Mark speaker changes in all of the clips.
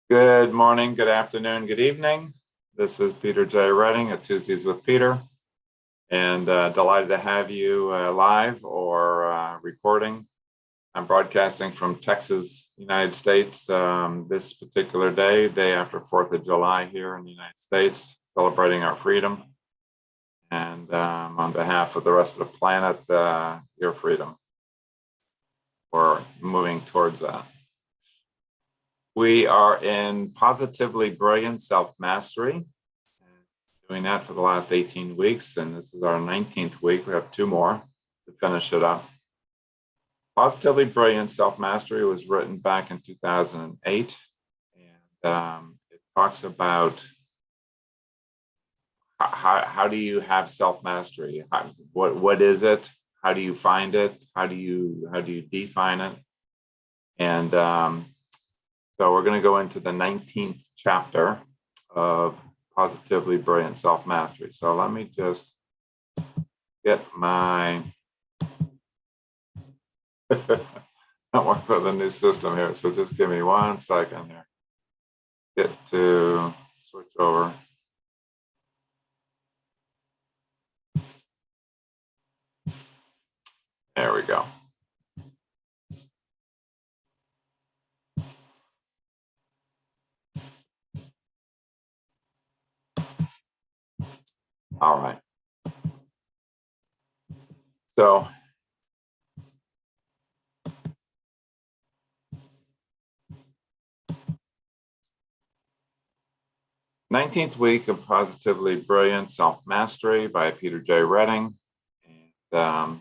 Speaker 1: Good morning, good afternoon, good evening. This is Peter J. Redding at Tuesdays with Peter, and delighted to have you live or recording. I'm broadcasting from Texas, United States, this particular day after 4th of July here in the United States, celebrating our freedom. And on behalf of the rest of the planet, your freedom. We're moving towards that. We are in Positively Brilliant Self-Mastery, doing that for the last 18 weeks, and this is our 19th week. We have 2 more to finish it up. Positively Brilliant Self-Mastery was written back in 2008, and it talks about how do you have self-mastery? What is it? How do you find it? How do you define it? And so we're going to go into the 19th chapter of Positively Brilliant Self-Mastery. So let me just get my, don't work for the new system here. So just give me 1 second here. Get to switch over. There we go. All right. So "19th week of Positively Brilliant Self-Mastery" by Peter J. Redding. And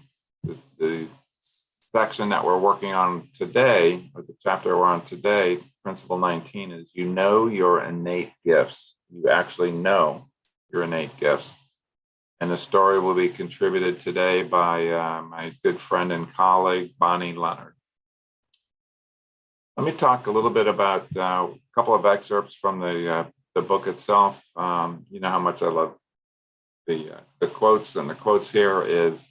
Speaker 1: the section that we're working on today, or the chapter we're on today, Principle 19, is you know your innate gifts. You actually know your innate gifts. And the story will be contributed today by my good friend and colleague, Bonnie Leonard. Let me talk a little bit about a couple of excerpts from the book itself. You know how much I love the quotes, and the quotes here is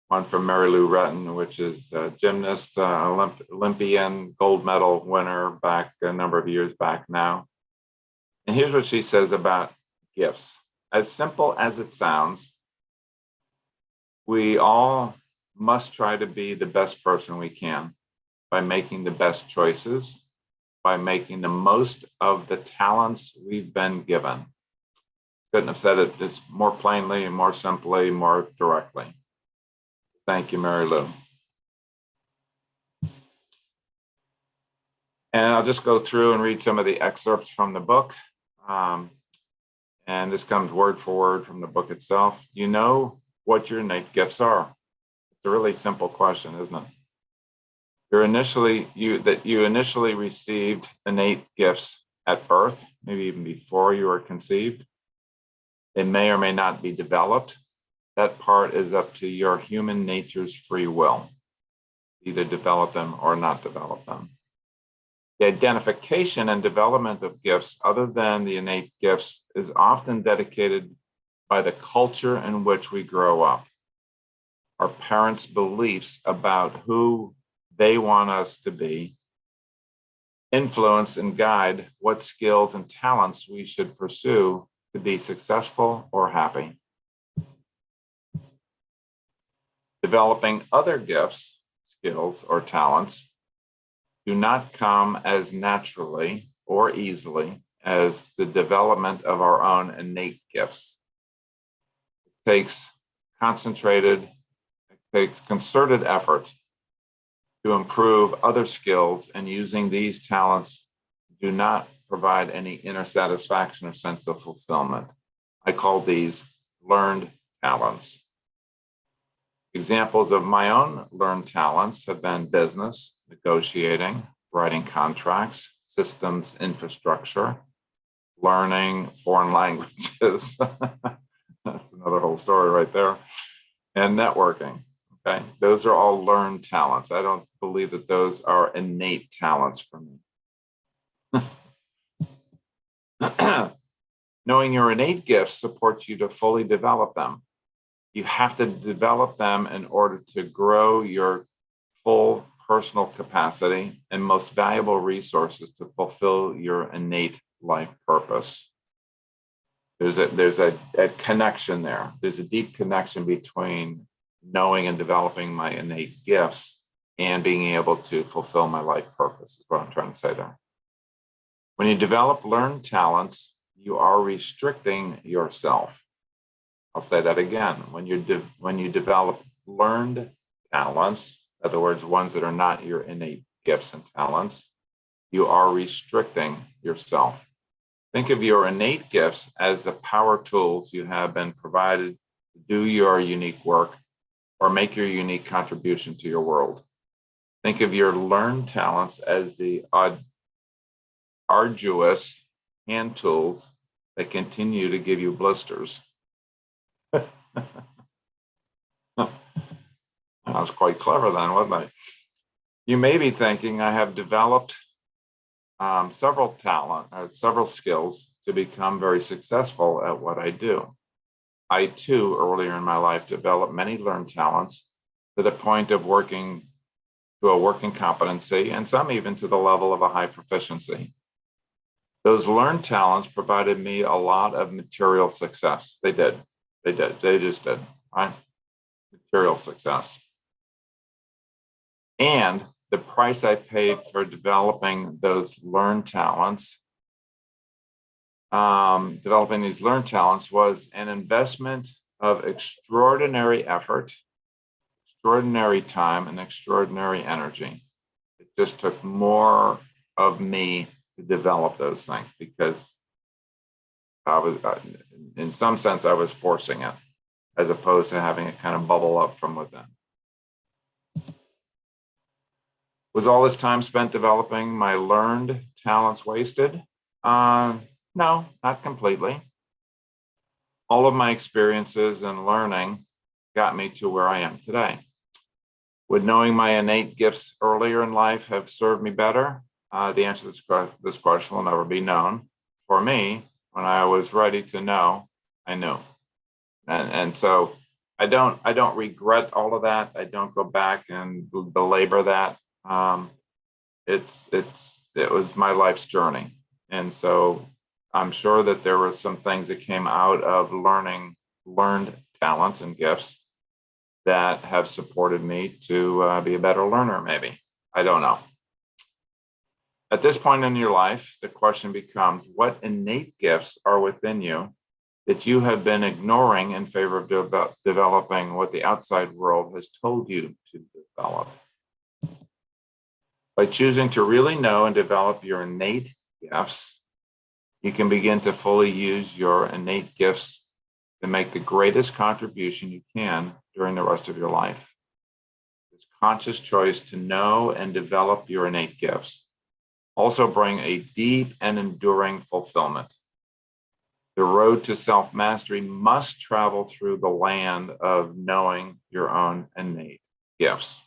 Speaker 1: one from Mary Lou Retton, which is a gymnast, Olympian, gold medal winner back a number of years back now. And here's what she says about gifts. As simple as it sounds, we all must try to be the best person we can by making the best choices, by making the most of the talents we've been given. Couldn't have said it just more plainly and more simply, more directly. Thank you, Mary Lou. And I'll just go through and read some of the excerpts from the book. And this comes word for word from the book itself. You know what your innate gifts are. It's a really simple question, isn't it? You initially received innate gifts at birth, maybe even before you were conceived. They may or may not be developed. That part is up to your human nature's free will. Either develop them or not develop them. The identification and development of gifts other than the innate gifts is often dedicated by the culture in which we grow up. Our parents' beliefs about who they want us to be influence and guide what skills and talents we should pursue to be successful or happy. Developing other gifts, skills, or talents do not come as naturally or easily as the development of our own innate gifts. It takes concerted effort to improve other skills, and using these talents do not provide any inner satisfaction or sense of fulfillment. I call these learned talents. Examples of my own learned talents have been business, negotiating, writing contracts, systems infrastructure, learning foreign languages. That's another whole story right there. And networking. Okay, those are all learned talents. I don't believe that those are innate talents for me. Knowing your innate gifts supports you to fully develop them. You have to develop them in order to grow your full personal capacity and most valuable resources to fulfill your innate life purpose. There's a connection there. There's a deep connection between knowing and developing my innate gifts and being able to fulfill my life purpose, is what I'm trying to say there. When you develop learned talents, you are restricting yourself. I'll say that again. When you develop learned talents, in other words, ones that are not your innate gifts and talents, you are restricting yourself. Think of your innate gifts as the power tools you have been provided to do your unique work or make your unique contribution to your world. Think of your learned talents as the arduous hand tools that continue to give you blisters. I was quite clever then, wasn't I? You may be thinking, I have developed several skills to become very successful at what I do. I too, earlier in my life, developed many learned talents to the point of working to a working competency, and some even to the level of a high proficiency. Those learned talents provided me a lot of material success. They just did, right? Material success. And the price I paid for developing those learned talents, developing these learned talents, was an investment of extraordinary effort, extraordinary time, and extraordinary energy. It just took more of me to develop those things because I was, in some sense, I was forcing it as opposed to having it kind of bubble up from within. Was all this time spent developing my learned talents wasted? No, not completely. All of my experiences and learning got me to where I am today. Would knowing my innate gifts earlier in life have served me better? The answer to this question will never be known. For me, when I was ready to know, I knew. And so I don't regret all of that. I don't go back and belabor that. It was my life's journey. And so I'm sure that there were some things that came out of learned talents and gifts that have supported me to be a better learner, maybe. I don't know. At this point in your life, the question becomes, what innate gifts are within you that you have been ignoring in favor of developing what the outside world has told you to develop? By choosing to really know and develop your innate gifts, you can begin to fully use your innate gifts to make the greatest contribution you can during the rest of your life. This conscious choice to know and develop your innate gifts also bring a deep and enduring fulfillment. The road to self-mastery must travel through the land of knowing your own innate gifts.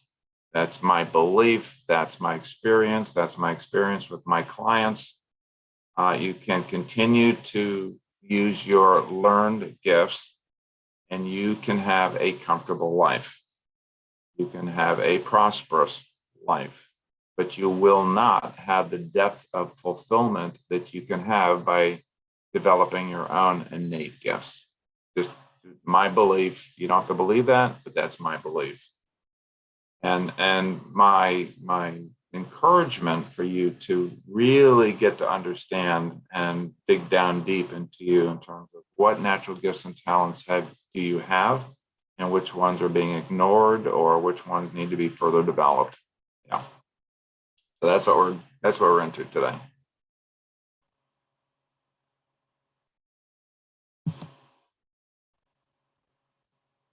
Speaker 1: That's my belief. That's my experience. That's my experience with my clients. You can continue to use your learned gifts and you can have a comfortable life. You can have a prosperous life, but you will not have the depth of fulfillment that you can have by developing your own innate gifts. Just my belief. You don't have to believe that, but that's my belief. And my encouragement for you to really get to understand and dig down deep into you in terms of what natural gifts and talents do you have, and which ones are being ignored or which ones need to be further developed. Yeah. So that's what we're into today.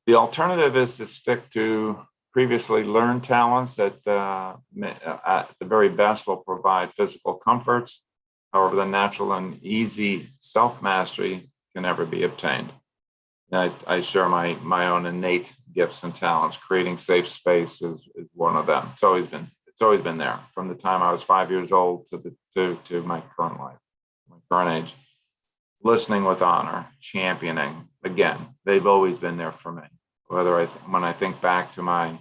Speaker 1: The alternative is to stick to previously learned talents that at the very best will provide physical comforts. However, the natural and easy self-mastery can never be obtained. I share my own innate gifts and talents. Creating safe space is one of them. It's always been there from the time I was 5 years old to my current life, my current age. Listening with honor, championing, again, they've always been there for me. When I think back to my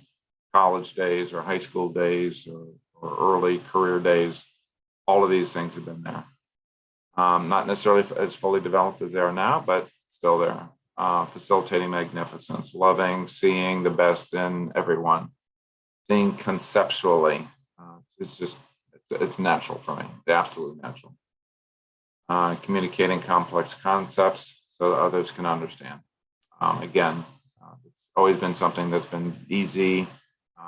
Speaker 1: college days or high school days or early career days. All of these things have been there. Not necessarily as fully developed as they are now, but still there. Facilitating magnificence, loving, seeing the best in everyone, seeing conceptually. It's natural for me, it's absolutely natural. Communicating complex concepts so that others can understand. Again, it's always been something that's been easy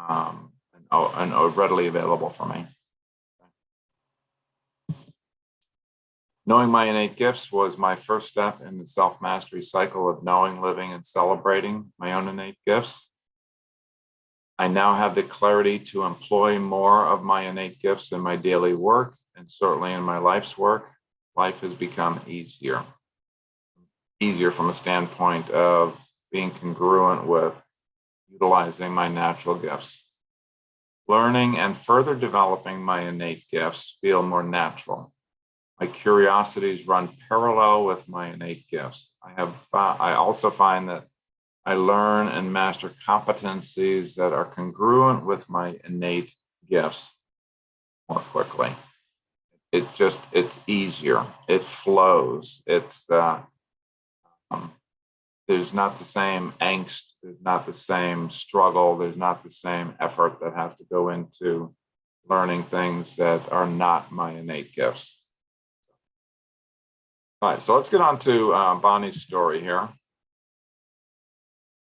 Speaker 1: and readily available for me. Knowing my innate gifts was my first step in the self-mastery cycle of knowing, living, and celebrating my own innate gifts. I now have the clarity to employ more of my innate gifts in my daily work and certainly in my life's work. Life has become easier from a standpoint of being congruent with utilizing my natural gifts. Learning and further developing my innate gifts feel more natural. My curiosities run parallel with my innate gifts. I also find that I learn and master competencies that are congruent with my innate gifts more quickly. It's easier. It flows. There's not the same angst. There's not the same struggle. There's not the same effort that has to go into learning things that are not my innate gifts. All right, so let's get on to Bonnie's story here.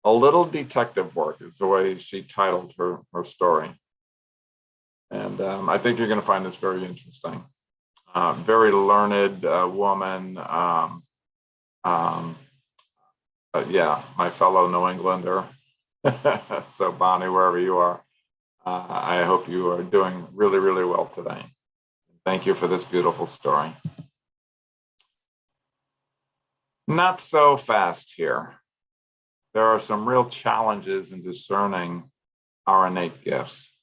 Speaker 1: A little detective work is the way she titled her story. And I think you're going to find this very interesting. Very learned woman. Yeah, my fellow New Englander. So Bonnie, wherever you are, I hope you are doing really, really well today. Thank you for this beautiful story. Not so fast here. There are some real challenges in discerning our innate gifts.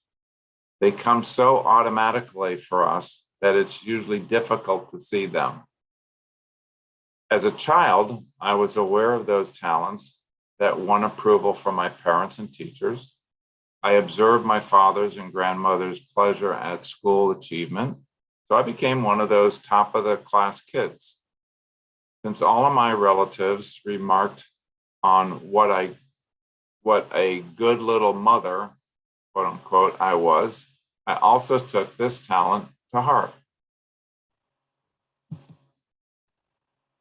Speaker 1: They come so automatically for us that it's usually difficult to see them. As a child, I was aware of those talents that won approval from my parents and teachers. I observed my father's and grandmother's pleasure at school achievement, so I became one of those top of the class kids. Since all of my relatives remarked on what a good little mother, quote unquote, I was, I also took this talent to heart.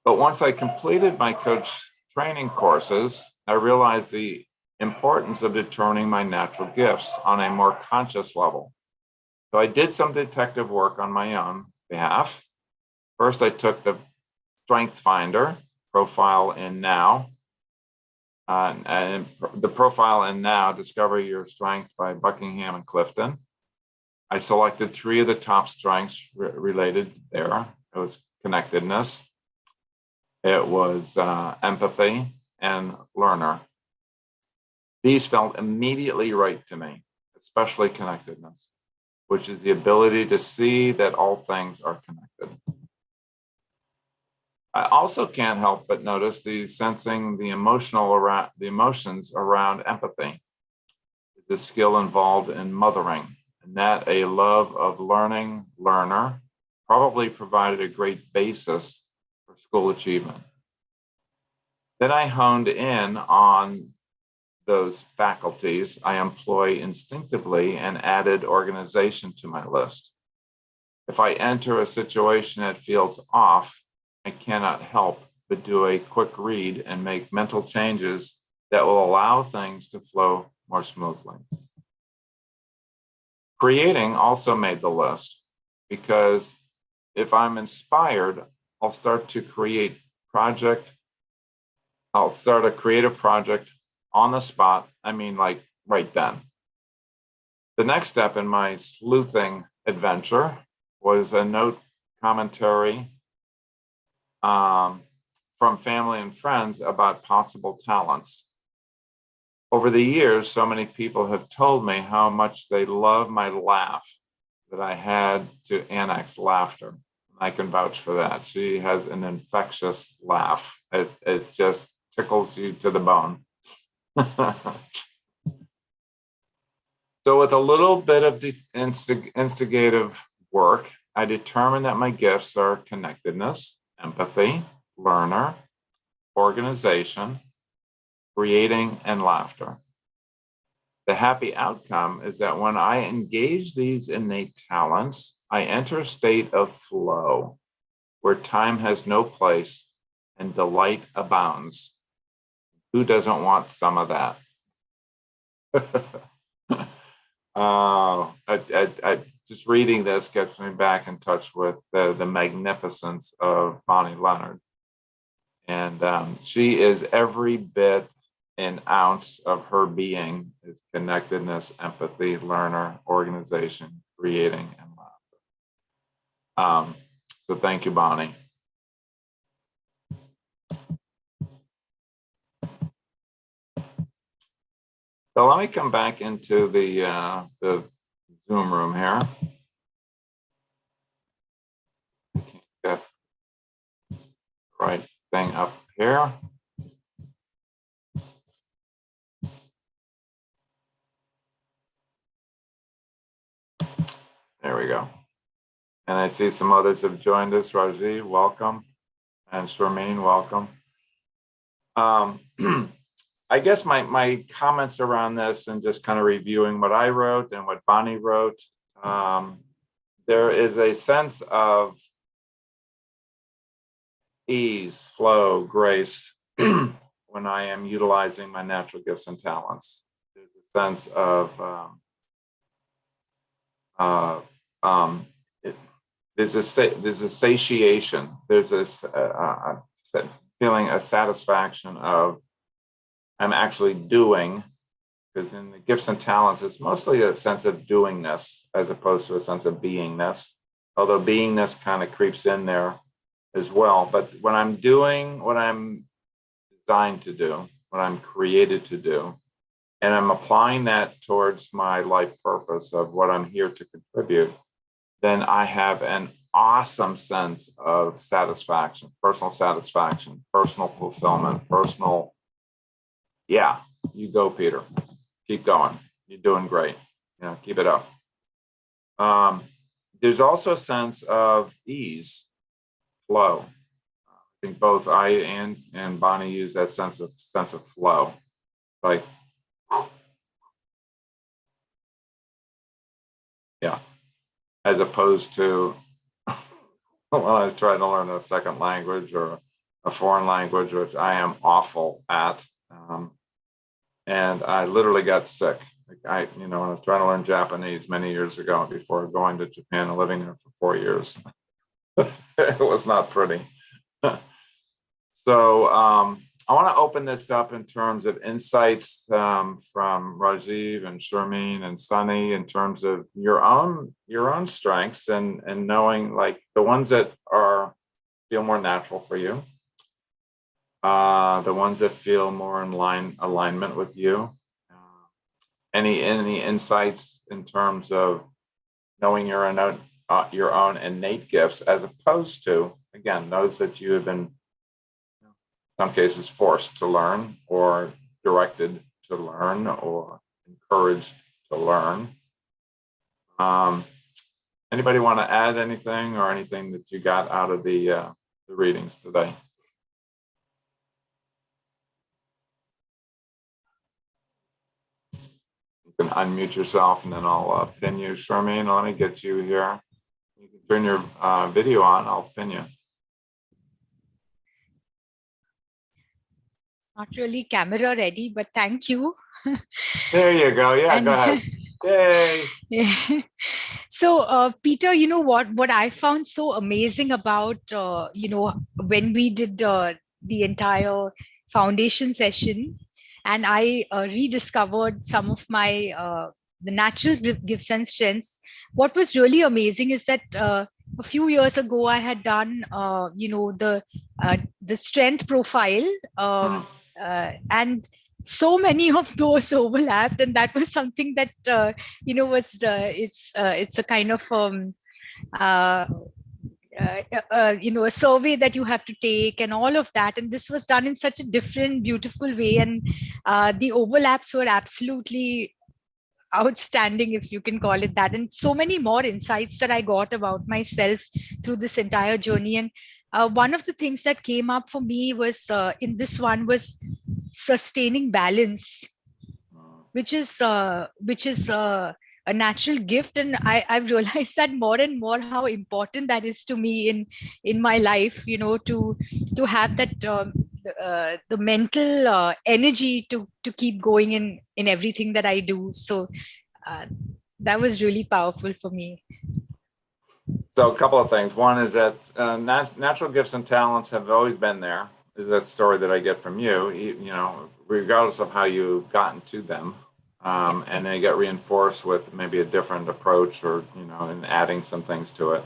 Speaker 1: But once I completed my coach training courses, I realized the importance of determining my natural gifts on a more conscious level. So I did some detective work on my own behalf. First, I took the Strength Finder profile in Now, and the profile in Now, Discover Your Strengths by Buckingham and Clifton. I selected 3 of the top strengths related there. It was connectedness, it was empathy, and learner. These felt immediately right to me, especially connectedness, which is the ability to see that all things are connected. I also can't help but notice the emotions around empathy, the skill involved in mothering, and that a love of learner probably provided a great basis for school achievement. Then I honed in on those faculties I employ instinctively and added organization to my list. If I enter a situation that feels off, I cannot help but do a quick read and make mental changes that will allow things to flow more smoothly. Creating also made the list because if I'm inspired, I'll start a creative project on the spot. I mean, like right then. The next step in my sleuthing adventure was a note commentary from family and friends about possible talents. Over the years, so many people have told me how much they love my laugh, that I had to annex laughter. I can vouch for that. She has an infectious laugh. It just tickles you to the bone. So with a little bit of instigative work, I determined that my gifts are connectedness, empathy, learner, organization, creating, and laughter. The happy outcome is that when I engage these innate talents, I enter a state of flow where time has no place and delight abounds. Who doesn't want some of that? Just reading this gets me back in touch with the magnificence of Bonnie Leonard. And she is every bit an ounce of her being is connectedness, empathy, learner, organization, creating, and laughter. So thank you, Bonnie. So let me come back into the Zoom room here. Get the right thing up here. There we go. And I see some others have joined us. Rajiv, welcome. And Sharmeen, welcome. I guess my comments around this and just kind of reviewing what I wrote and what Bonnie wrote, there is a sense of ease, flow, grace when I am utilizing my natural gifts and talents. There's a sense of there's a satiation. There's this feeling, a satisfaction of I'm actually doing, because in the gifts and talents, it's mostly a sense of doingness as opposed to a sense of beingness, although beingness kind of creeps in there as well. But when I'm doing what I'm designed to do, what I'm created to do, and I'm applying that towards my life purpose of what I'm here to contribute, then I have an awesome sense of satisfaction, personal fulfillment, personal, yeah, you go, Peter. Keep going. You're doing great. You know, keep it up. There's also a sense of ease, flow. I think both I and Bonnie use that sense of flow. Like, yeah, as opposed to when I try to learn a second language or a foreign language, which I am awful at. And I literally got sick. Like when I was trying to learn Japanese many years ago before going to Japan and living there for 4 years. It was not pretty. So I want to open this up in terms of insights from Rajiv and Sharmeen and Sunny in terms of your own strengths and knowing like the ones that feel more natural for you, the ones that feel more in alignment with you. Any insights in terms of knowing your own innate gifts as opposed to, again, those that you have been some cases forced to learn or directed to learn or encouraged to learn. Anybody want to add anything or anything that you got out of the readings today? You can unmute yourself and then I'll pin you. Sharmeen, let me get you here. You can turn your video on, I'll pin you.
Speaker 2: Not really camera ready, but thank you.
Speaker 1: There you go. Yeah, go ahead. Yay.
Speaker 2: Yeah. So, Peter, you know what I found so amazing about, when we did the entire foundation session and I rediscovered some of my the natural gifts and strengths. What was really amazing is that a few years ago I had done, the strength profile, and so many of those overlapped, and that was something that it's a kind of a survey that you have to take and all of that, and this was done in such a different, beautiful way, and the overlaps were absolutely outstanding, if you can call it that, and so many more insights that I got about myself through this entire journey. And one of the things that came up for me was in this one was sustaining balance, which is a natural gift, and I've realized that more and more how important that is to me in my life. To have that the mental energy to keep going in everything that I do. So uh, that was really powerful for me.
Speaker 1: So a couple of things. One is that natural gifts and talents have always been there. Is that story that I get from you? Regardless of how you've gotten to them, and they get reinforced with maybe a different approach, or and adding some things to it.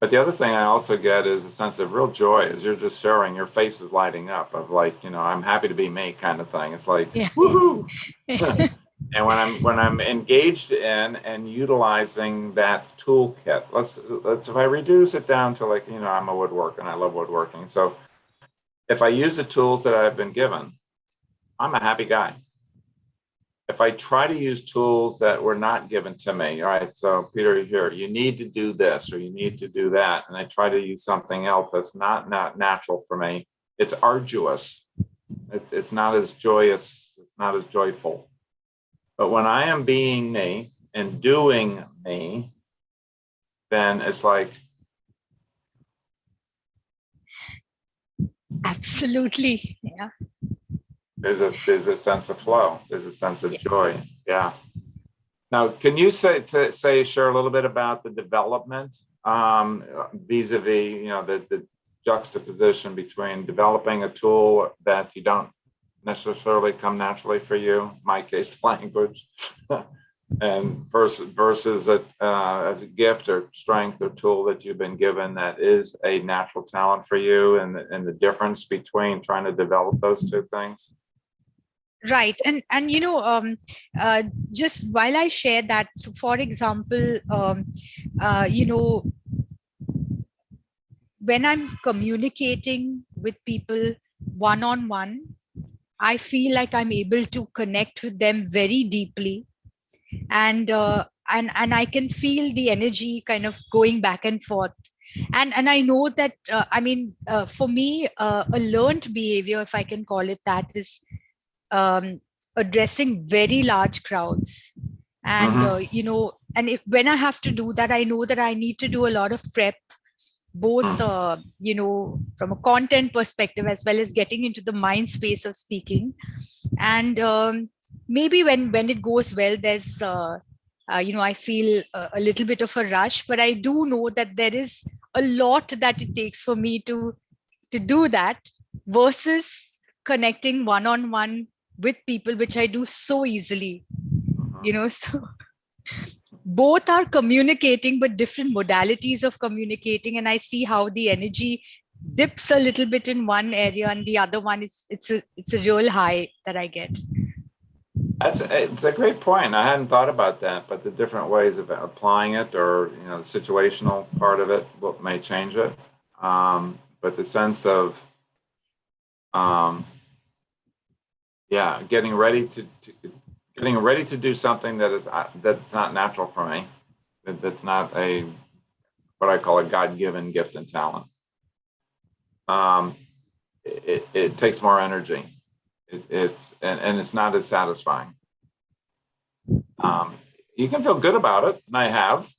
Speaker 1: But the other thing I also get is a sense of real joy as you're just sharing. Your face is lighting up of like, I'm happy to be me kind of thing. It's like,
Speaker 2: Yeah.
Speaker 1: woohoo! And when I'm engaged in and utilizing that toolkit, let's if I reduce it down to like, I'm a woodworker and I love woodworking. So if I use the tools that I've been given, I'm a happy guy. If I try to use tools that were not given to me, all right, so Peter, here, you need to do this or you need to do that, and I try to use something else that's not natural for me, it's arduous. It's not as joyous, it's not as joyful. But when I am being me and doing me, then it's like,
Speaker 2: Absolutely. Yeah.
Speaker 1: there's a sense of flow, there's a sense of joy. Yeah. Now, can you share a little bit about the development vis-a-vis, the juxtaposition between developing a tool that you don't necessarily come naturally for you, in my case, language, and versus as a gift or strength or tool that you've been given that is a natural talent for you, and the difference between trying to develop those two things?
Speaker 2: Right. And just while I share that, so for example, when I'm communicating with people one on one, I feel like I'm able to connect with them very deeply, and I can feel the energy kind of going back and forth. And I know that for me, a learned behavior, if I can call it that, is addressing very large crowds. And when I have to do that, I know that I need to do a lot of prep, both from a content perspective as well as getting into the mind space of speaking. And maybe when it goes well, there's I feel a little bit of a rush, but I do know that there is a lot that it takes for me to do that, versus connecting one on one with people, which I do so easily. So both are communicating, but different modalities of communicating, and I see how the energy dips a little bit in one area, and the other one is it's a real high that I get.
Speaker 1: It's a great point. I hadn't thought about that, but the different ways of applying it, or the situational part of it, what may change it. But the sense of getting ready to do something that's not natural for me, that's not what I call a God-given gift and talent. It takes more energy. It's not as satisfying. You can feel good about it, and I have,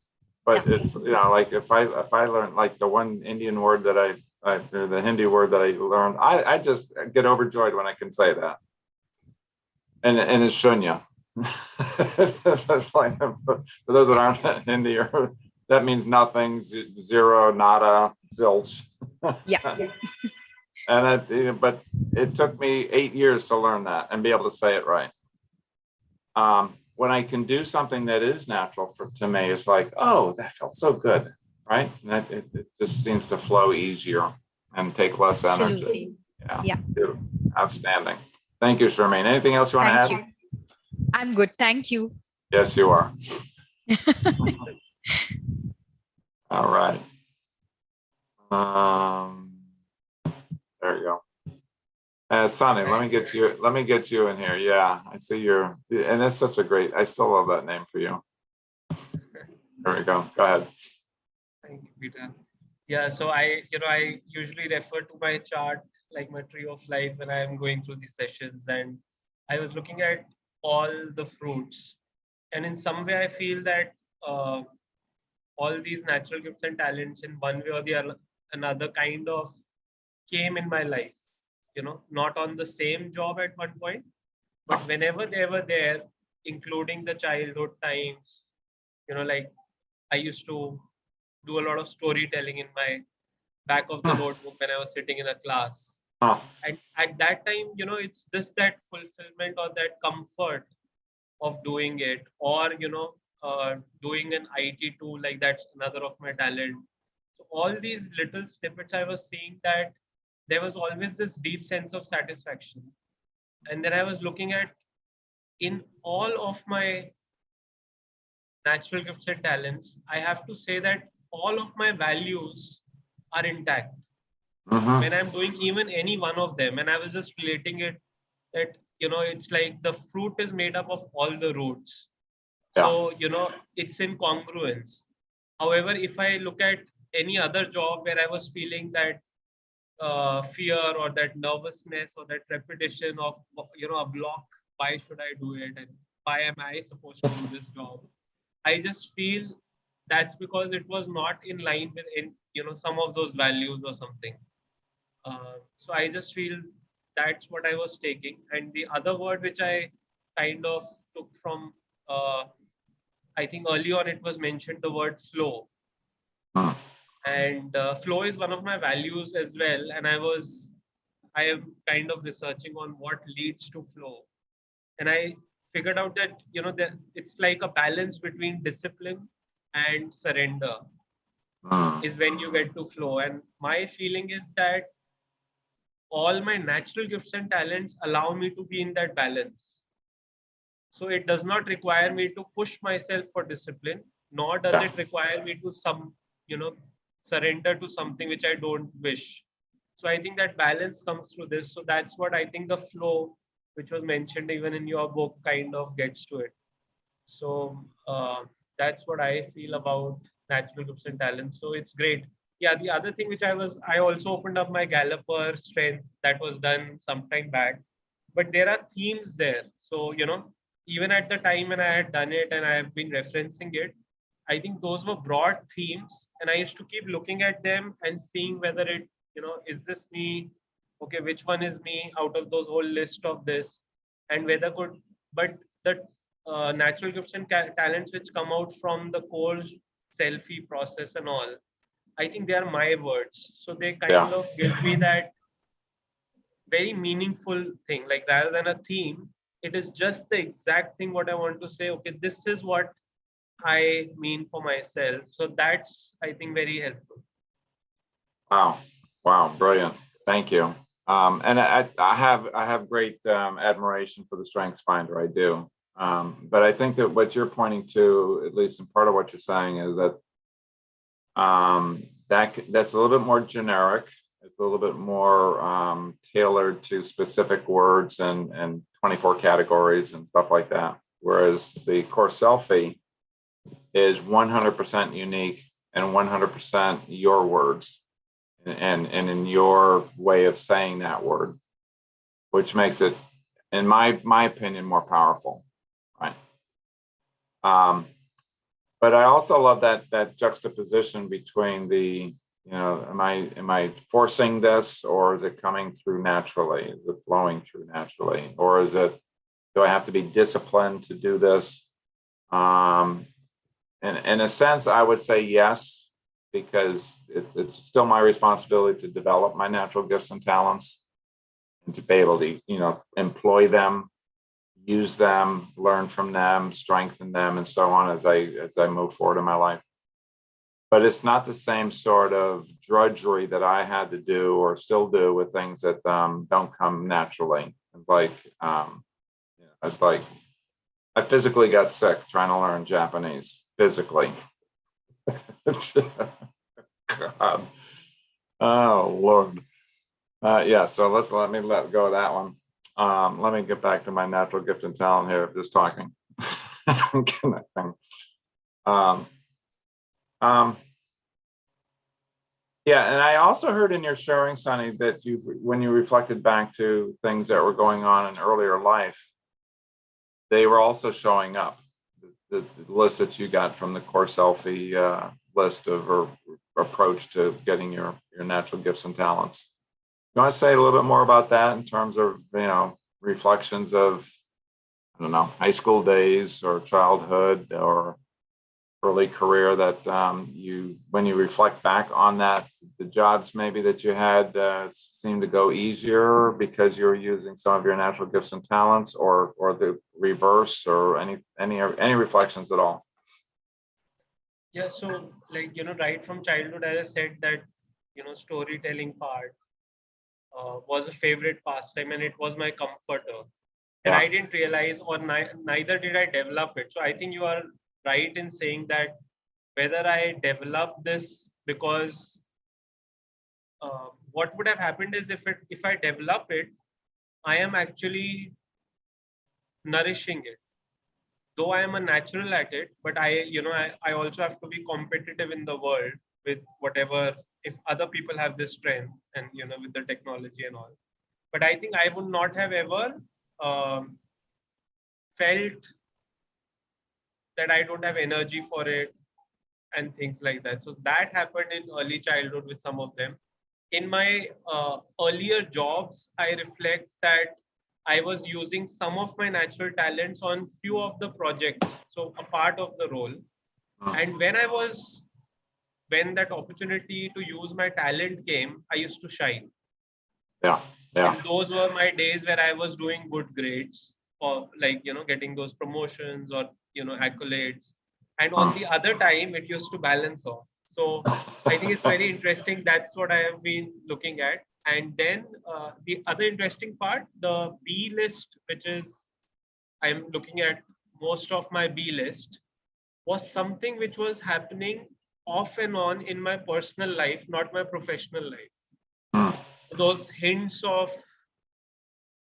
Speaker 1: but it's like if I learn like the one Indian word that the Hindi word that I learned, I just get overjoyed when I can say that. And it's shunya. That's like, for those that aren't Hindi, that means nothing, zero, nada, zilch.
Speaker 2: Yeah.
Speaker 1: And but it took me 8 years to learn that and be able to say it right. When I can do something that is natural to me, it's like, oh, that felt so good, right? And it just seems to flow easier and take less energy.
Speaker 2: Yeah.
Speaker 1: Outstanding. Thank you, Charmaine. Anything else you want to add?
Speaker 2: Thank you. I'm good. Thank you.
Speaker 1: Yes, you are. All right. There you go. Sonny, let me
Speaker 3: Right,
Speaker 1: get
Speaker 3: right.
Speaker 1: you. Let me get you in here. Yeah, I see you're, and that's such a great. I still love that name for you. There we go. Go ahead.
Speaker 3: Thank you, Peter. Yeah, so I usually refer to my chart, like my tree of life, when I am going through these sessions, and I was looking at all the fruits, and in some way, I feel that uh, all these natural gifts and talents, in one way or the other, another, kind of came in my life. Not on the same job at one point, but
Speaker 1: Oh,
Speaker 3: whenever they were there, including the childhood times. Like I used to do a lot of storytelling in my back of the
Speaker 1: hmm,
Speaker 3: notebook when I was sitting in a class.
Speaker 1: oh,
Speaker 3: And at that time, it's just that fulfillment or that comfort of doing it, or doing an IT tool, like that's another of my talent. So all these little snippets, I was seeing that there was always this deep sense of satisfaction. And then I was looking at, in all of my natural gifts and talents, I have to say that all of my values are intact
Speaker 1: hmm,
Speaker 3: when I'm doing even any one of them. And I was just relating it that, it's like the fruit is made up of all the roots.
Speaker 1: yeah,
Speaker 3: So, it's in congruence. However, if I look at any other job where I was feeling that fear or that nervousness or that repetition of, a block, why should I do it? And why am I supposed to do this job? I just feel that's because it was not in line with, some of those values or something. So I just feel that's what I was taking. And the other word which I kind of took from, I think early on it was mentioned, the word flow.
Speaker 1: hmm,
Speaker 3: And flow is one of my values as well. And I am kind of researching on what leads to flow. And I figured out that, that it's like a balance between discipline and surrender
Speaker 1: hmm,
Speaker 3: is when you get to flow. And my feeling is that all my natural gifts and talents allow me to be in that balance. So it does not require me to push myself for discipline, nor does
Speaker 1: yeah,
Speaker 3: it require me to you know, surrender to something which I don't wish. So I think that balance comes through this. So that's what I think the flow, which was mentioned even in your book, kind of gets to it. So that's what I feel about natural gifts and talents. So it's great. Yeah, the other thing which I also opened up my Galloper strength, that was done some time back, but there are themes there. So, even at the time when I had done it and I have been referencing it, I think those were broad themes, and I used to keep looking at them and seeing whether it, is this me? Okay, which one is me out of those whole list of this, and whether could, but the natural gifts and talents which come out from the core selfie process and all, I think they are my words. So they
Speaker 1: yeah.
Speaker 3: kind of give me that very meaningful thing. Like rather than a theme, it is just the exact thing what I want to say. Okay, this is what I mean for myself. So that's, I think, very helpful.
Speaker 1: Wow, wow, brilliant. Thank you. And I have great admiration for the Strengths Finder. I do. But I think that what you're pointing to, at least in part of what you're saying, is that that's a little bit more generic. It's a little bit more tailored to specific words and 24 categories and stuff like that. Whereas the core selfie is 100% unique and 100% your words and in your way of saying that word, which makes it, in my opinion, more powerful, right? Um, but I also love that juxtaposition between the, am I forcing this, or is it coming through naturally? Is it flowing through naturally, or do I have to be disciplined to do this? And in a sense, I would say yes, because it's still my responsibility to develop my natural gifts and talents and to be able to, employ them, use them, learn from them, strengthen them, and so on as I move forward in my life. But it's not the same sort of drudgery that I had to do or still do with things that don't come naturally. It's like I physically got sick trying to learn Japanese physically. God. Oh Lord. Yeah, so let me let go of that one. Let me get back to my natural gift and talent here of just talking. Connecting. Um, um, yeah, and I also heard in your sharing, Sunny, that when you reflected back to things that were going on in earlier life, they were also showing up. The list that you got from the CoreSELFie list of or approach to getting your natural gifts and talents. You want to say a little bit more about that in terms of, reflections of, I don't know, high school days or childhood or early career that when you reflect back on that, the jobs maybe that you had seem to go easier because you're using some of your natural gifts and talents, or the reverse, or any reflections at all?
Speaker 3: Yeah, so like, right from childhood, as I said, that, storytelling part was a favorite pastime and it was my comforter. And
Speaker 1: Yeah.
Speaker 3: I didn't realize, or neither did I develop it. So I think you are right in saying that whether I developed this, because what would have happened is if I develop it, I am actually nourishing it. Though I am a natural at it, but I also have to be competitive in the world with whatever, if other people have this strength and, with the technology and all. But I think I would not have ever um, felt that I don't have energy for it and things like that. So that happened in early childhood with some of them. In my earlier jobs, I reflect that I was using some of my natural talents on few of the projects, so a part of the role. And when that opportunity to use my talent came, I used to shine.
Speaker 1: Yeah. Yeah.
Speaker 3: And those were my days where I was doing good grades, or like, getting those promotions or, accolades. And on the other time, it used to balance off. So I think it's very interesting. That's what I have been looking at. And then the other interesting part, the B list, which is I'm looking at most of my B list, was something which was happening off and on in my personal life, not my professional life.
Speaker 1: Mm.
Speaker 3: Those hints of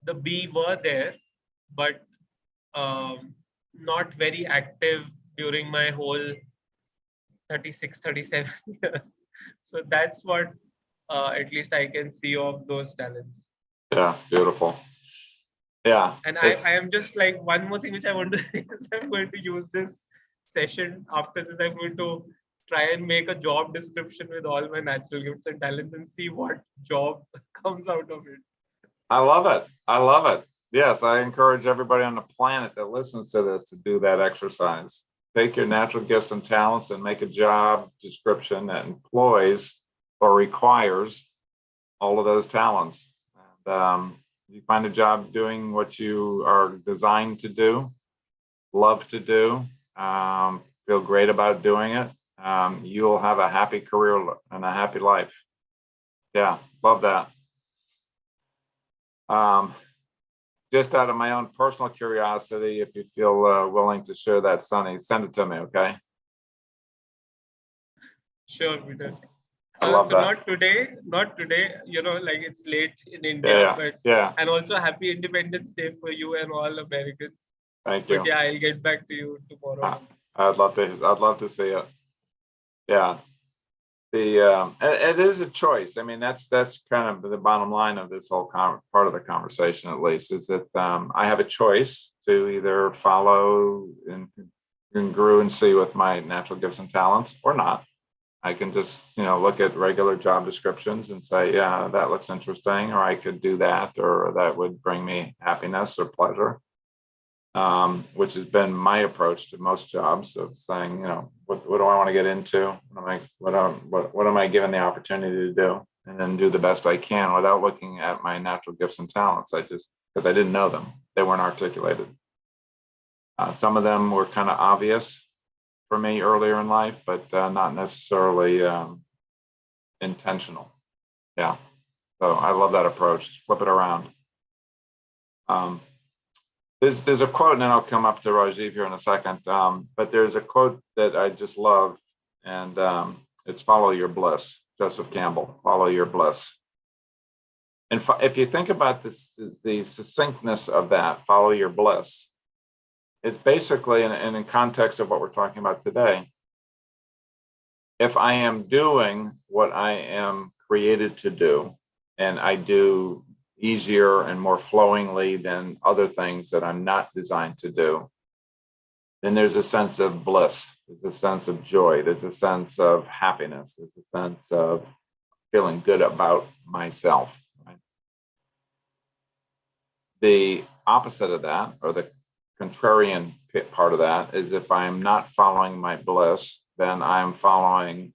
Speaker 3: the B were there, but not very active during my whole 36, 37 years. So that's what at least I can see of those talents.
Speaker 1: Yeah, beautiful. Yeah,
Speaker 3: And I am just like, one more thing which I want to say is I'm going to use this session. After this, I'm going to try and make a job description with all my natural gifts and talents and see what job comes out of it.
Speaker 1: I love it. I love it. Yes, I encourage everybody on the planet that listens to this to do that exercise. Take your natural gifts and talents and make a job description that employs or requires all of those talents. And you find a job doing what you are designed to do, love to do, feel great about doing it. You'll have a happy career and a happy life. Yeah, love that. Just out of my own personal curiosity, if you feel willing to share that, Sunny, send it to me, okay?
Speaker 3: Sure, Peter.
Speaker 1: I love
Speaker 3: So
Speaker 1: that.
Speaker 3: not today, like it's late in India, but
Speaker 1: Yeah.
Speaker 3: and also happy Independence Day for you and all Americans.
Speaker 1: Thank you.
Speaker 3: But yeah, I'll get back to you tomorrow.
Speaker 1: I'd love to see it. Yeah. It is a choice. I mean, that's kind of the bottom line of this whole part of the conversation, at least, is that I have a choice to either follow and congruency with my natural gifts and talents or not. I can just, look at regular job descriptions and say, yeah, that looks interesting, or I could do that, or that would bring me happiness or pleasure. Which has been my approach to most jobs, of saying, what do I want to get into? What am I given the opportunity to do? And then do the best I can without looking at my natural gifts and talents. Because I didn't know them. They weren't articulated. Some of them were kind of obvious for me earlier in life, but not necessarily intentional. Yeah. So I love that approach. Flip it around. There's a quote, and then I'll come up to Rajiv here in a second. But there's a quote that I just love, and it's "Follow your bliss." Joseph Campbell. Follow your bliss. And if you think about this, the succinctness of that, follow your bliss, it's basically, and in context of what we're talking about today, if I am doing what I am created to do, and I do easier and more flowingly than other things that I'm not designed to do, then there's a sense of bliss, there's a sense of joy, there's a sense of happiness, there's a sense of feeling good about myself. Right? The opposite of that, or the contrarian part of that, is if I'm not following my bliss, then I'm following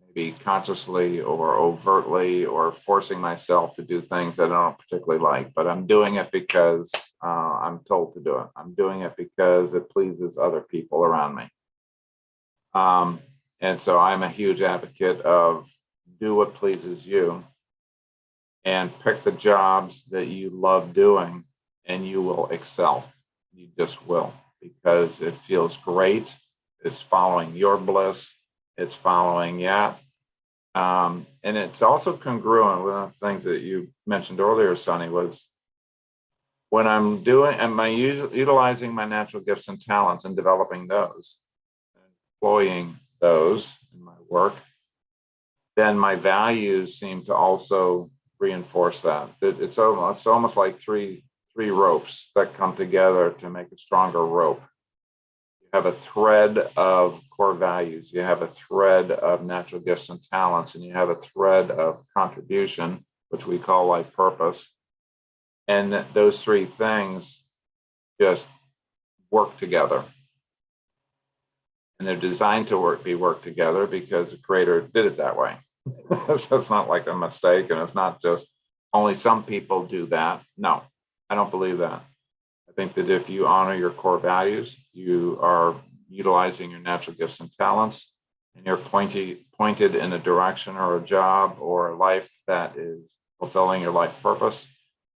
Speaker 1: maybe consciously or overtly or forcing myself to do things that I don't particularly like, but I'm doing it because I'm told to do it. I'm doing it because it pleases other people around me. And so I'm a huge advocate of do what pleases you and pick the jobs that you love doing, and you will excel. You just will, because it feels great. It's following your bliss. It's following, and it's also congruent. One of the things that you mentioned earlier, Sunny, was when I'm doing, am I utilizing my natural gifts and talents and developing those, employing those in my work, then my values seem to also reinforce that. It's almost like three ropes that come together to make a stronger rope. You have a thread of core values, you have a thread of natural gifts and talents, and you have a thread of contribution, which we call life purpose. And those three things just work together. And they're designed to work together because the creator did it that way. So it's not like a mistake, and it's not just only some people do that. No, I don't believe that. I think that if you honor your core values, you are utilizing your natural gifts and talents, and you're pointed in a direction or a job or a life that is fulfilling your life purpose,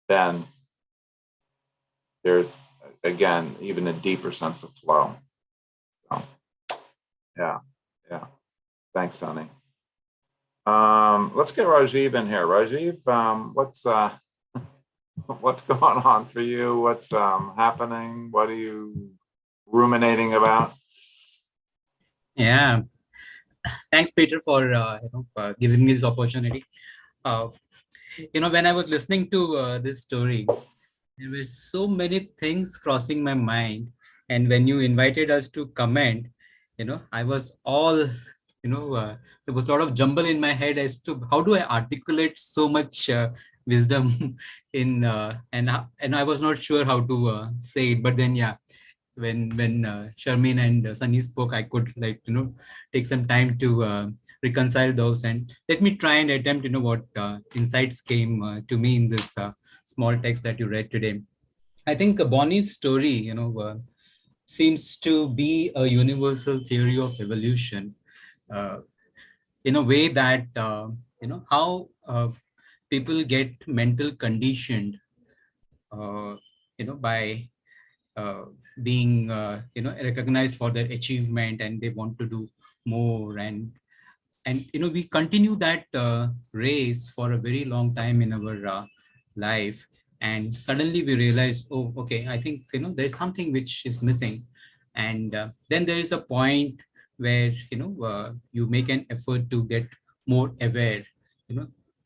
Speaker 1: then there's, again, even a deeper sense of flow. So, yeah. Thanks, Sunny. Let's get Rajiv in here. Rajiv, what's going on for you? What's happening? What are you ruminating about?
Speaker 4: Yeah, thanks, Peter, for giving me this opportunity. When I was listening to this story, there were so many things crossing my mind, and when you invited us to comment, I was all, there was a lot of jumble in my head as to how do I articulate so much wisdom and I was not sure how to say it. But then, yeah, when Sharmin and Sunny spoke, I could take some time to reconcile those, and let me try and attempt what insights came to me in this small text that you read today. I think Bonnie's story seems to be a universal theory of evolution, in a way that how people get mental conditioned by uh, being recognized for their achievement, and they want to do more, and we continue that race for a very long time in our life, and suddenly we realize, oh, okay, I think there's something which is missing, and then there is a point where you make an effort to get more aware.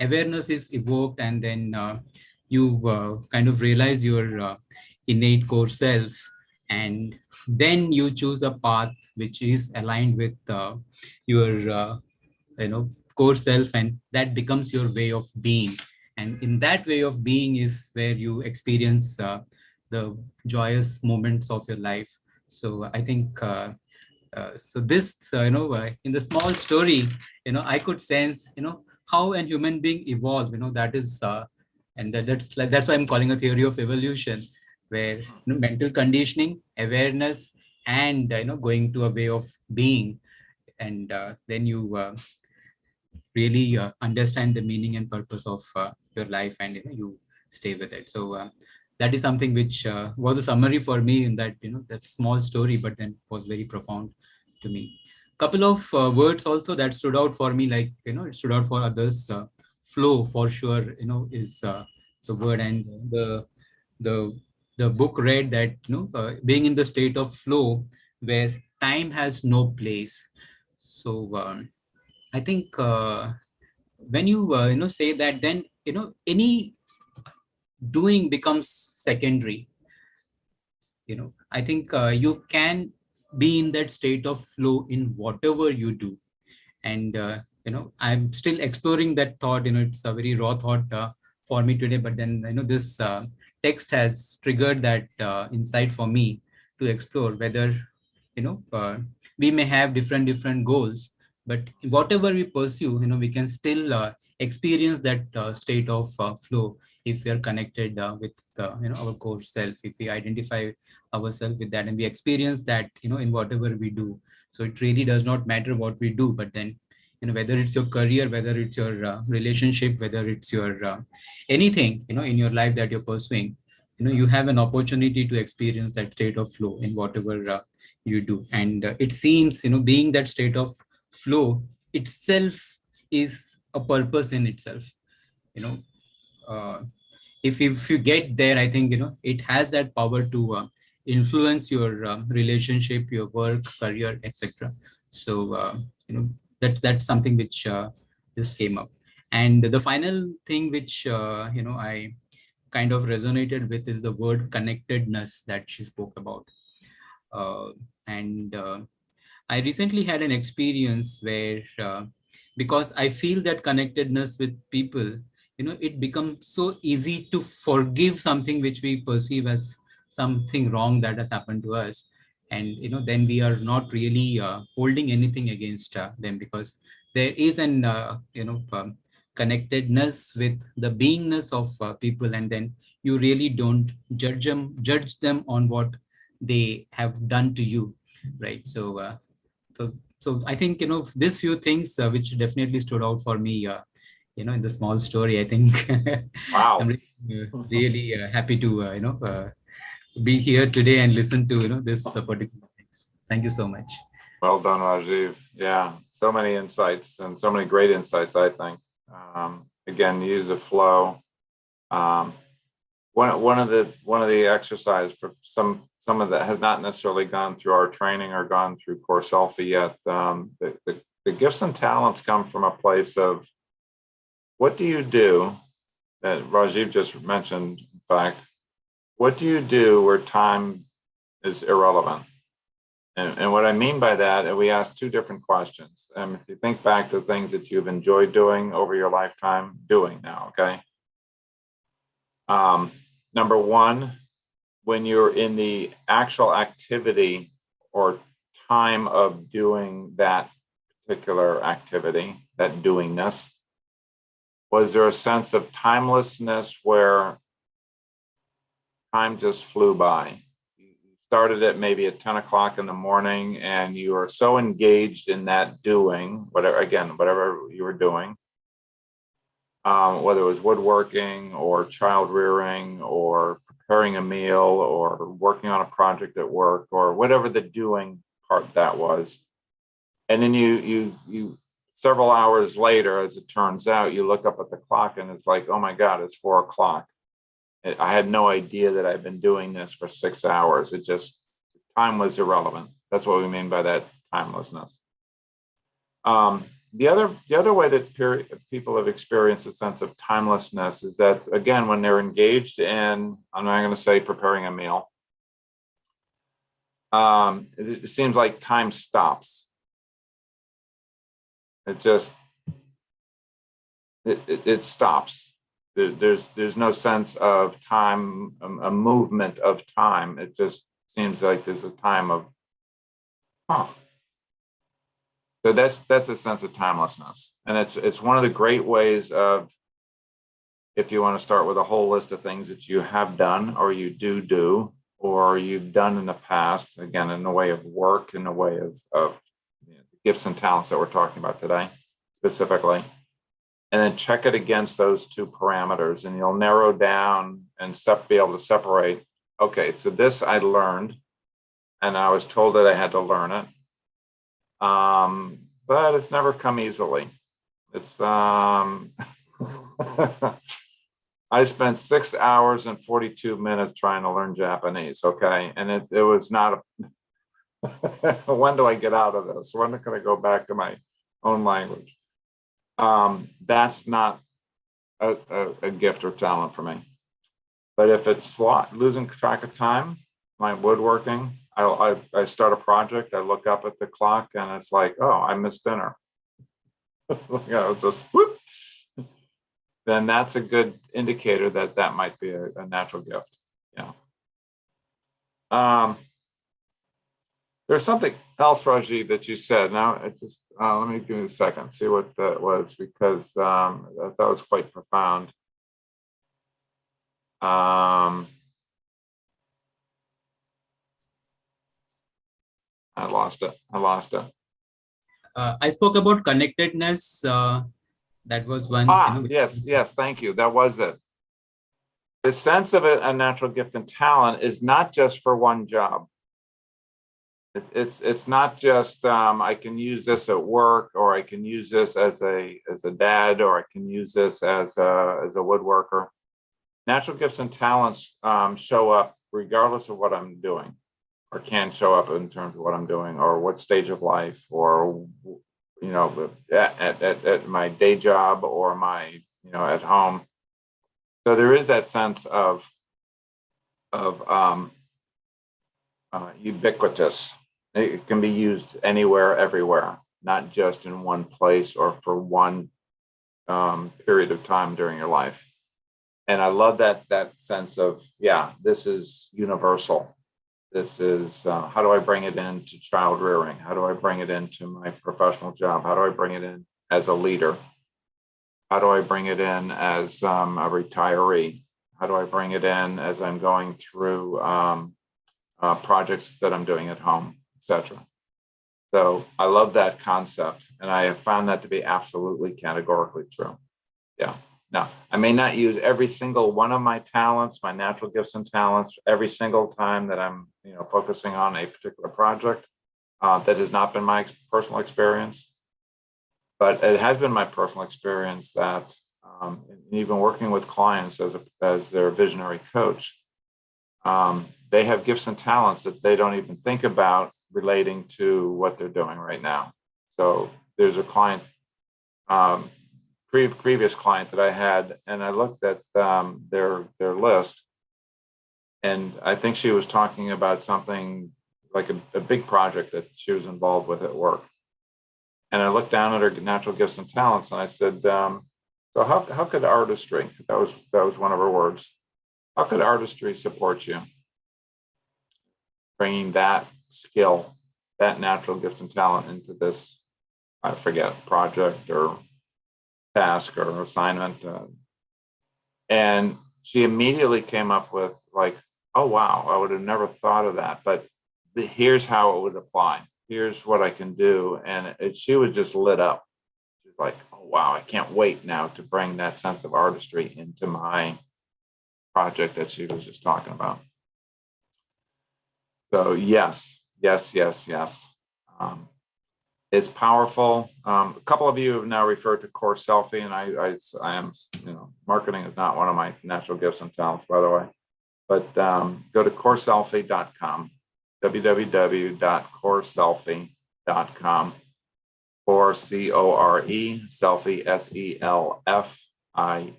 Speaker 4: Awareness is evoked, and then you kind of realize your innate core self, and then you choose a path which is aligned with your core self, and that becomes your way of being, and in that way of being is where you experience the joyous moments of your life. So I think so this in the small story, I could sense how a human being evolved. That is and that's why I'm calling a theory of evolution, where mental conditioning, awareness, and going to a way of being, and then you really understand the meaning and purpose of your life, and you stay with it. So that is something which was a summary for me in that that small story, but then was very profound to me. Couple of words also that stood out for me, like it stood out for others flow for sure, is the word. And the the book read that, being in the state of flow where time has no place. So I think when you say that, then any doing becomes secondary. I think you can be in that state of flow in whatever you do. And I'm still exploring that thought. It's a very raw thought for me today, but then this text has triggered that insight for me to explore whether we may have different goals, but whatever we pursue, we can still experience that state of flow if we are connected with our core self, if we identify ourselves with that and we experience that in whatever we do. So it really does not matter what we do, but then whether it's your career, whether it's your relationship, whether it's your anything in your life that you're pursuing, you have an opportunity to experience that state of flow in whatever you do. And it seems being that state of flow itself is a purpose in itself. you know uh, if you get there, I think it has that power to influence your relationship, your work, career, etc. So that's something which just came up. And the final thing which I kind of resonated with is the word connectedness that she spoke about. And I recently had an experience where, because I feel that connectedness with people, it becomes so easy to forgive something which we perceive as something wrong that has happened to us. And, then we are not really holding anything against them, because there is an, connectedness with the beingness of people. And then you really don't judge them on what they have done to you. Right. So I think these few things which definitely stood out for me in the small story. I think
Speaker 1: Wow.
Speaker 4: I'm really happy to be here today and listen to this particular things. Thank you so much.
Speaker 1: Well done, Rajiv. Yeah, so many insights and so many great insights, I think. Again, use of flow. One of the exercise for someone that has not necessarily gone through our training or gone through CoreSELFtech yet, the gifts and talents come from a place of, what do you do, that Rajiv just mentioned, in fact, what do you do where time is irrelevant? And what I mean by that, and we asked two different questions. If you think back to things that you've enjoyed doing over your lifetime, doing now, okay? Number one, when you're in the actual activity or time of doing that particular activity, that doingness, was there a sense of timelessness where time just flew by? Started at maybe at 10 o'clock in the morning and you were so engaged in that doing, whatever you were doing, whether it was woodworking or child rearing or preparing a meal or working on a project at work or whatever the doing part that was. And then you several hours later, as it turns out, you look up at the clock and it's like, oh my God, it's 4 o'clock. I had no idea that I'd been doing this for 6 hours. It just, time was irrelevant. That's what we mean by that timelessness. The other way that people have experienced a sense of timelessness is that, again, when they're engaged in, I'm not going to say preparing a meal, it seems like time stops. It just, it stops. There's no sense of time, a movement of time. It just seems like there's a time of, So that's a sense of timelessness. And it's one of the great ways of, if you want to start with a whole list of things that you have done or you do, or you've done in the past, again, in the way of work, in the way of gifts and talents that we're talking about today, specifically. And then check it against those two parameters, and you'll narrow down and be able to separate. Okay, so this I learned, and I was told that I had to learn it, but it's never come easily. It's I spent 6 hours and 42 minutes trying to learn Japanese. Okay. And it was not when do I get out of this? When can I go back to my own language? That's not a gift or talent for me. But if it's losing track of time, my woodworking, I start a project, I look up at the clock and it's like, oh, I missed dinner. Just whoop. Then that's a good indicator that that might be a natural gift. Yeah. There's something else, Raji, that you said. Now, let me give you a second, see what that was, because I thought it was quite profound. I lost it.
Speaker 4: I spoke about connectedness. That was one.
Speaker 1: Yes, thank you. That was it. The sense of a natural gift and talent is not just for one job. It's not just I can use this at work, or I can use this as a dad, or I can use this as a woodworker. Natural gifts and talents show up regardless of what I'm doing, or can show up in terms of what I'm doing, or what stage of life, or at my day job, or my at home. So there is that sense of ubiquitous. It can be used anywhere, everywhere, not just in one place or for one period of time during your life. And I love that sense of, this is universal. This is, how do I bring it into child rearing? How do I bring it into my professional job? How do I bring it in as a leader? How do I bring it in as a retiree? How do I bring it in as I'm going through projects that I'm doing at home, etc. So I love that concept, and I have found that to be absolutely categorically true. Yeah. Now, I may not use every single one of my talents, my natural gifts and talents, every single time that I'm, focusing on a particular project. That has not been my personal experience, but it has been my personal experience that even working with clients as their visionary coach, they have gifts and talents that they don't even think about relating to what they're doing right now. So there's a client, previous client that I had, and I looked at their list, and I think she was talking about something like a big project that she was involved with at work. And I looked down at her natural gifts and talents, and I said, so how could artistry, that was one of her words, how could artistry support you? Bringing that skill, that natural gift and talent into this, I forget, project or task or assignment. And she immediately came up with like, oh, wow, I would have never thought of that. But here's how it would apply. Here's what I can do. And she was just lit up. She's like, oh, wow, I can't wait now to bring that sense of artistry into my project that she was just talking about. So yes. It's powerful. A couple of you have now referred to CoreSELFtech, and I am, marketing is not one of my natural gifts and talents, by the way. But go to CoreSELFtech.com, www.CoreSELFie.com, or CORE, Selfie,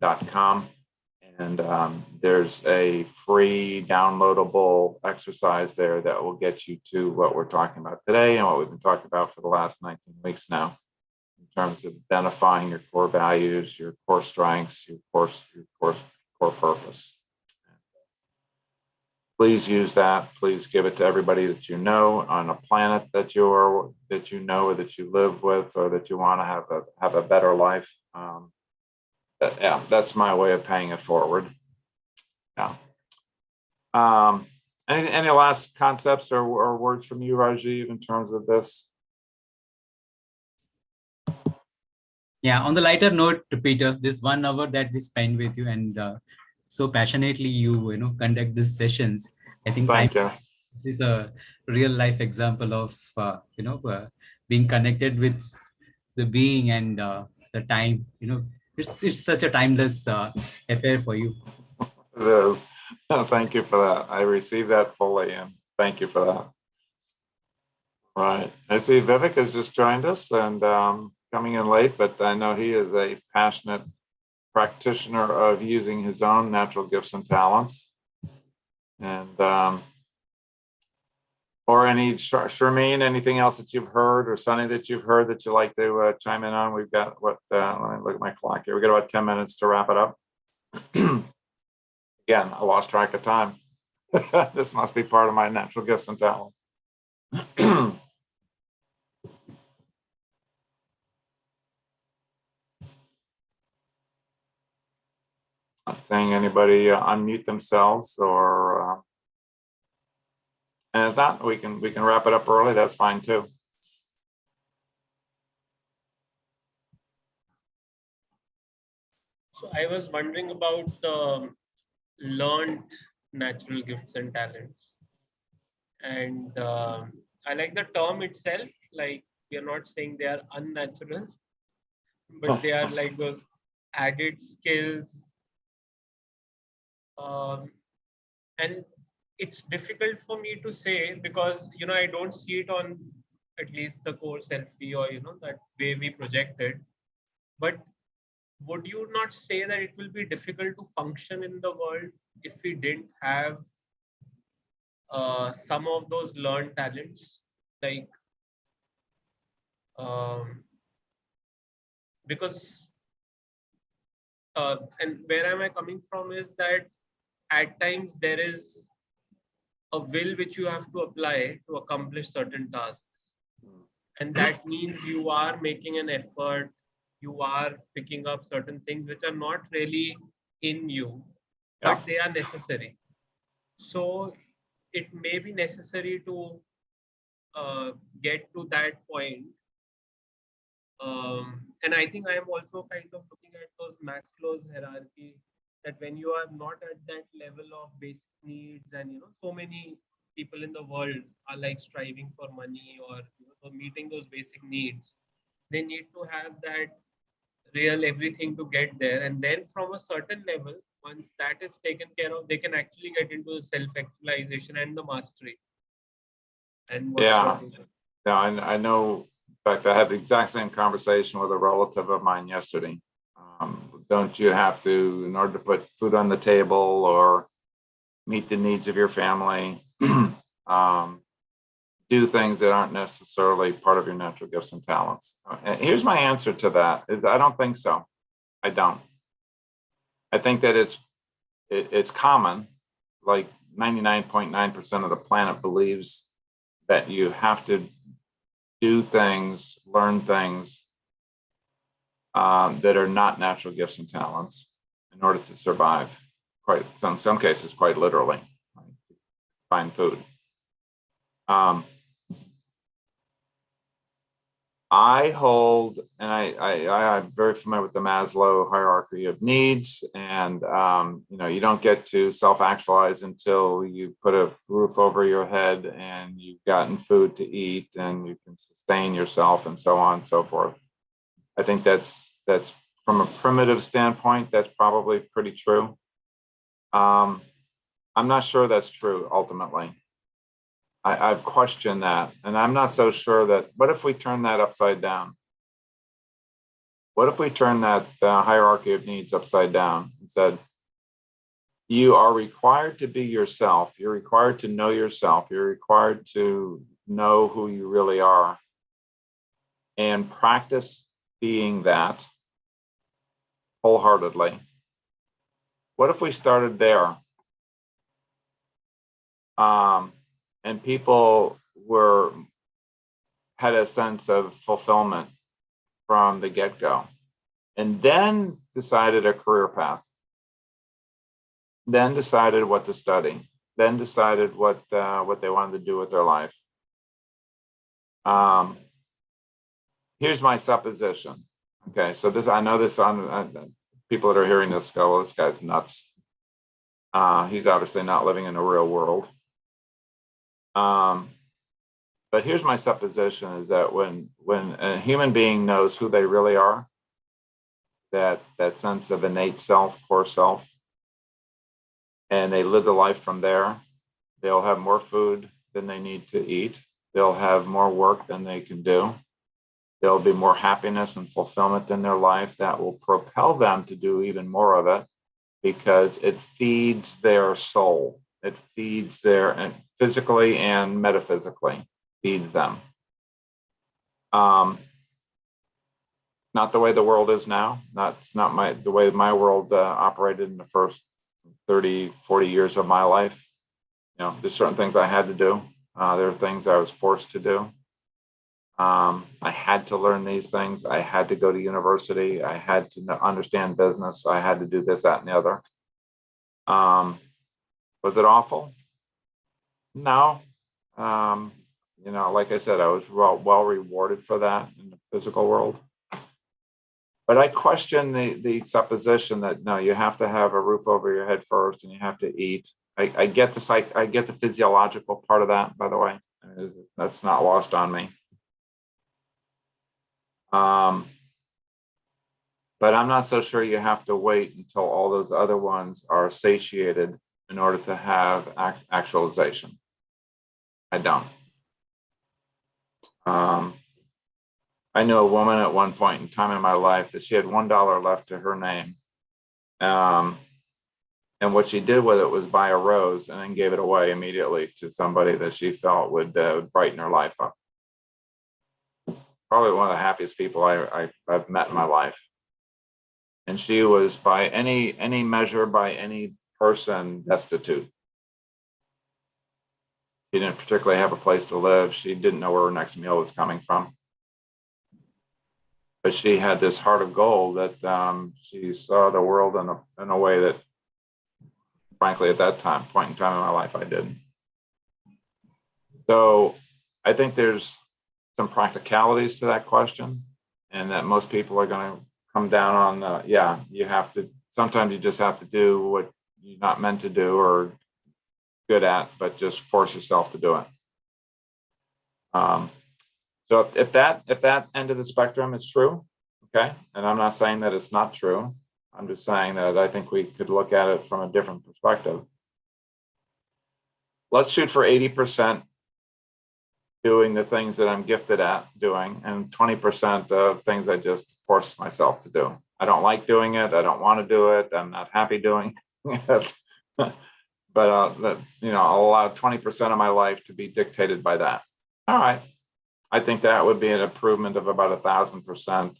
Speaker 1: SELFIE.com. And there's a free downloadable exercise there that will get you to what we're talking about today and what we've been talking about for the last 19 weeks now, in terms of identifying your core values, your core strengths, your core purpose. Please use that. Please give it to everybody that you know on a planet that you know or that you live with, or that you want to have a better life. That's my way of paying it forward. Yeah. Any last concepts or words from you, Rajiv, in terms of this?
Speaker 4: Yeah, on the lighter note, Peter, this 1 hour that we spend with you, and so passionately you conduct these sessions. I think this is a real life example of being connected with the being and the time It's such a timeless affair for you.
Speaker 1: It is. Thank you for that. I received that fully, and thank you for that. Right. I see Vivek has just joined us and coming in late, but I know he is a passionate practitioner of using his own natural gifts and talents. And or Charmaine, anything else that you've heard, or Sunny that you've heard that you'd like to chime in on? We've got what? Let me look at my clock here. We got about 10 minutes to wrap it up. Again, I lost track of time. This must be part of my natural gifts and talents. Not saying anybody unmute themselves, or and if not, we can wrap it up early. That's fine too.
Speaker 3: So I was wondering about learned natural gifts and talents. And I like the term itself, like we are not saying they are unnatural, but they are like those added skills. And it's difficult for me to say because, you know, I don't see it on at least the core selfie or, you know, that way we project it. But would you not say that it will be difficult to function in the world if we didn't have some of those learned talents? Like, because, and where am I coming from is that at times there is a will which you have to apply to accomplish certain tasks. And that means you are making an effort, you are picking up certain things which are not really in you, but they are necessary. So it may be necessary to get to that point. And I think I am also kind of looking at those Maslow's hierarchy, that when you are not at that level of basic needs, and you know, so many people in the world are like striving for money or, you know, for meeting those basic needs, they need to have that real everything to get there. And then from a certain level, once that is taken care of, they can actually get into self-actualization and the mastery. And what
Speaker 1: Yeah, I know. In fact, I had the exact same conversation with a relative of mine yesterday. Don't you have to, in order to put food on the table or meet the needs of your family, do things that aren't necessarily part of your natural gifts and talents? And here's my answer to that: is I don't think so. I don't. I think that it's common, like 99.9% of the planet believes that you have to do things, learn things that are not natural gifts and talents in order to survive. Quite in some cases, quite literally, like find food. I hold, and I'm very familiar with the Maslow hierarchy of needs, and you know, you don't get to self-actualize until you put a roof over your head and you've gotten food to eat and you can sustain yourself and so on and so forth. I think that's from a primitive standpoint, that's probably pretty true. I'm not sure that's true ultimately. I've questioned that, and I'm not so sure that. What if we turn that upside down? What if we turn that hierarchy of needs upside down and said, you are required to be yourself. You're required to know yourself. You're required to know who you really are and practice being that wholeheartedly. What if we started there? And people had a sense of fulfillment from the get-go, and then decided a career path, then decided what to study, then decided what they wanted to do with their life. Here's my supposition. Okay, so this, I know this, people that are hearing this go, well, this guy's nuts. He's obviously not living in the real world. But here's my supposition: is that when a human being knows who they really are, that sense of innate self, core self, and they live the life from there. They'll have more food than they need to eat. They'll have more work than they can do. There'll be more happiness and fulfillment in their life that will propel them to do even more of it, because it feeds their soul. It feeds their, and physically and metaphysically feeds them. Not the way the world is now. It's not the way my world operated in the first 30, 40 years of my life. You know, there's certain things I had to do. There are things I was forced to do. I had to learn these things. I had to go to university. I had to understand business. I had to do this, that, and the other. Was it awful? No. You know, like I said, I was well rewarded for that in the physical world. But I question the supposition that no, you have to have a roof over your head first, and you have to eat. I get the physiological part of that, by the way. That's not lost on me. But I'm not so sure you have to wait until all those other ones are satiated in order to have actualization. I don't. I knew a woman at one point in time in my life that she had $1 left to her name. And what she did with it was buy a rose and then gave it away immediately to somebody that she felt would brighten her life up. Probably one of the happiest people I've met in my life. And she was, by any measure, by any person, destitute. She didn't particularly have a place to live. She didn't know where her next meal was coming from. But she had this heart of gold that she saw the world in a way that, frankly, at that point in time in my life, I didn't. So I think there's some practicalities to that question, and that most people are going to come down on, you have to, sometimes you just have to do what you're not meant to do or good at, but just force yourself to do it. So if that end of the spectrum is true, okay, and I'm not saying that it's not true, I'm just saying that I think we could look at it from a different perspective. Let's shoot for 80% doing the things that I'm gifted at doing, and 20% of things I just force myself to do. I don't like doing it. I don't want to do it. I'm not happy doing it. But that's, I'll allow 20% of my life to be dictated by that. All right. I think that would be an improvement of about 1,000%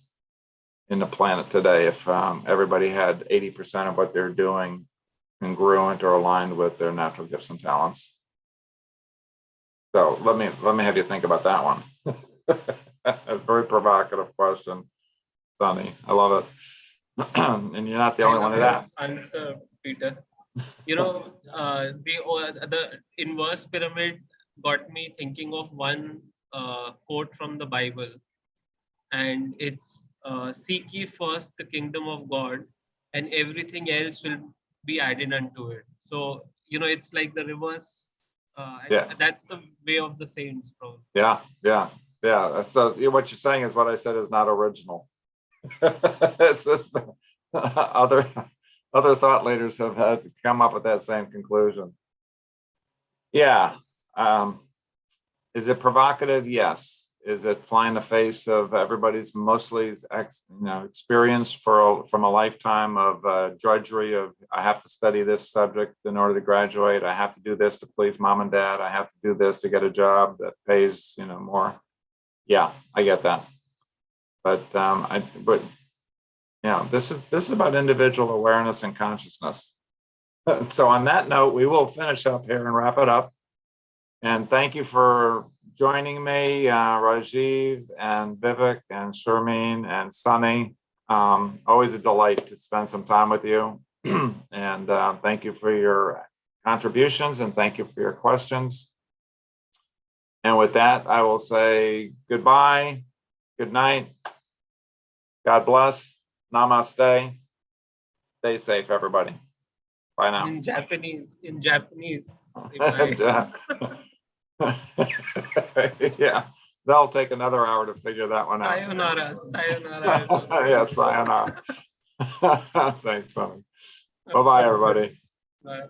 Speaker 1: in the planet today if everybody had 80% of what they're doing congruent or aligned with their natural gifts and talents. So let me have you think about that one. A very provocative question, Sonny. I love it. And you're not the only one to that.
Speaker 3: Answer, Peter. The inverse pyramid got me thinking of one quote from the Bible, and it's seek ye first the kingdom of God, and everything else will be added unto it. So it's like the reverse. That's the way of the saints, probably.
Speaker 1: Yeah. So what you're saying is what I said is not original. It's other thought leaders have had to come up with that same conclusion. Yeah. Is it provocative? Yes. Is it fly in the face of everybody's mostly experience from a lifetime of drudgery of I have to study this subject in order to graduate. I have to do this to please mom and dad. I have to do this to get a job that pays more. Yeah, I get that. But this is about individual awareness and consciousness. So on that note, we will finish up here and wrap it up. And thank you for joining me, Rajiv and Vivek and Sharmeen and Sunny. Always a delight to spend some time with you. And thank you for your contributions and thank you for your questions. And with that, I will say goodbye, good night, God bless, namaste, stay safe, everybody. Bye now.
Speaker 3: In Japanese.
Speaker 1: Yeah, they'll take another hour to figure that one out.
Speaker 3: Sayonara.
Speaker 1: Yeah, sayonara. Thanks, Sonny. Bye-bye, everybody.
Speaker 3: Bye.